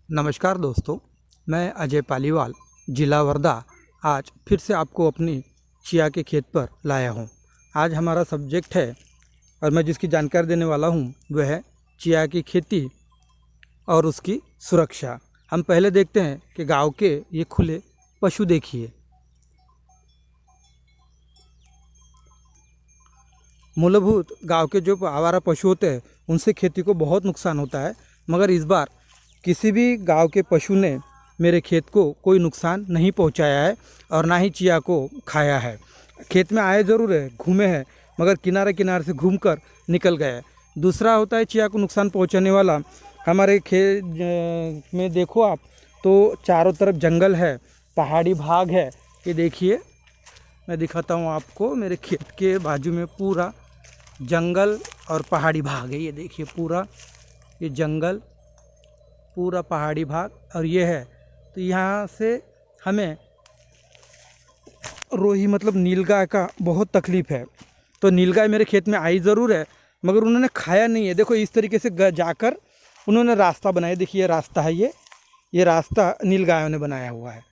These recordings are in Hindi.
नमस्कार दोस्तों, मैं अजय पालीवाल, जिला वर्धा आज फिर से आपको अपनी चिया के खेत पर लाया हूं। आज हमारा सब्जेक्ट है और मैं जिसकी जानकारी देने वाला हूं वह है चिया की खेती और उसकी सुरक्षा। हम पहले देखते हैं कि गांव के ये खुले पशु देखिए। मूलभूत गांव के जो आवारा पशु होते हैं उनसे खेती को बहुत नुकसान होता है, मगर इस बार किसी भी गांव के पशु ने मेरे खेत को कोई नुकसान नहीं पहुंचाया है और ना ही चिया को खाया है। खेत में आए ज़रूर है, घूमे हैं, मगर किनारे किनारे से घूमकर निकल गए। दूसरा होता है चिया को नुकसान पहुंचाने वाला, हमारे खेत में देखो आप तो चारों तरफ जंगल है, पहाड़ी भाग है। ये देखिए, मैं दिखाता हूँ आपको, मेरे खेत के बाजू में पूरा जंगल और पहाड़ी भाग है। ये देखिए, पूरा ये जंगल, पूरा पहाड़ी भाग और ये है। तो यहाँ से हमें रोही मतलब नीलगाय का बहुत तकलीफ़ है। तो नीलगाय मेरे खेत में आई ज़रूर है, मगर उन्होंने खाया नहीं है। देखो इस तरीके से जाकर उन्होंने रास्ता बनाया। देखिए, ये रास्ता है, ये रास्ता नीलगायों ने बनाया हुआ है।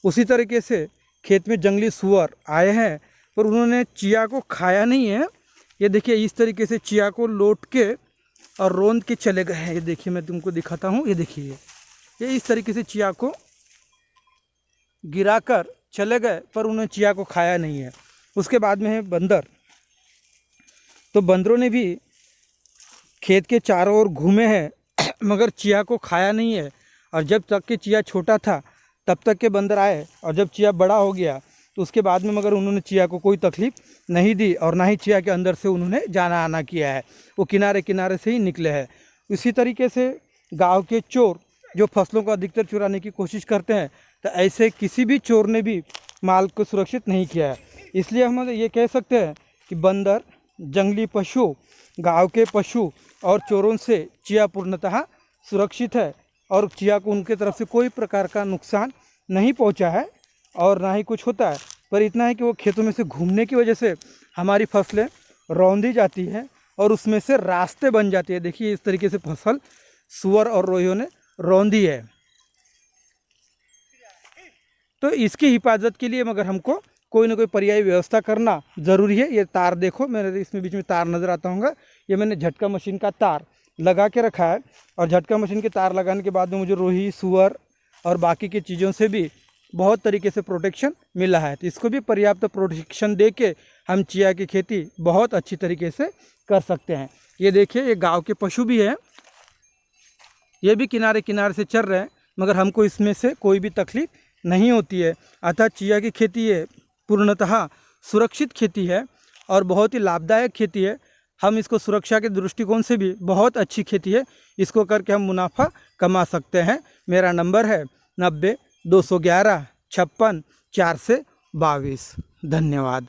उसी तरीके से खेत में जंगली सूअर आए हैं, पर उन्होंने चिया को खाया नहीं है। ये देखिए, इस तरीके से चिया को लौट के और रोंद के चले गए हैं। ये देखिए, मैं तुमको दिखाता हूँ। ये देखिए, ये इस तरीके से चिया को गिराकर चले गए, पर उन्होंने चिया को खाया नहीं है। उसके बाद में है बंदर। तो बंदरों ने भी खेत के चारों ओर घूमे हैं मगर चिया को खाया नहीं है। और जब तक के चिया छोटा था तब तक के बंदर आए, और जब चिया बड़ा हो गया तो उसके बाद में मगर उन्होंने चिया को कोई तकलीफ़ नहीं दी और ना ही चिया के अंदर से उन्होंने जाना आना किया है। वो किनारे किनारे से ही निकले हैं। इसी तरीके से गांव के चोर जो फसलों को अधिकतर चुराने की कोशिश करते हैं, तो ऐसे किसी भी चोर ने भी माल को सुरक्षित नहीं किया है। इसलिए हम ये कह सकते हैं कि बंदर, जंगली पशु, गाँव के पशु और चोरों से चिया पूर्णतः सुरक्षित है और चिया को उनके तरफ से कोई प्रकार का नुकसान नहीं पहुंचा है और ना ही कुछ होता है। पर इतना है कि वो खेतों में से घूमने की वजह से हमारी फसलें रौंदी जाती हैं और उसमें से रास्ते बन जाते हैं। देखिए, इस तरीके से फसल सूअर और रोहियों ने रौंदी है। तो इसकी हिफाजत के लिए मगर हमको कोई ना कोई पर्यायी व्यवस्था करना ज़रूरी है। ये तार देखो, मेरे इसमें बीच में तार नज़र आता होगा। ये मैंने झटका मशीन का तार लगा के रखा है, और झटका मशीन के तार लगाने के बाद में मुझे रोही, सूअर और बाकी की चीज़ों से भी बहुत तरीके से प्रोटेक्शन मिला है। तो इसको भी पर्याप्त प्रोटेक्शन दे के हम चिया की खेती बहुत अच्छी तरीके से कर सकते हैं। ये देखिए, ये गांव के पशु भी हैं, ये भी किनारे किनारे से चल रहे हैं, मगर हमको इसमें से कोई भी तकलीफ नहीं होती है। अतः चिया की खेती ये पूर्णतः सुरक्षित खेती है और बहुत ही लाभदायक खेती है। हम इसको सुरक्षा के दृष्टिकोण से भी बहुत अच्छी खेती है। इसको करके हम मुनाफा कमा सकते हैं। मेरा नंबर है 90 211 56 422। धन्यवाद।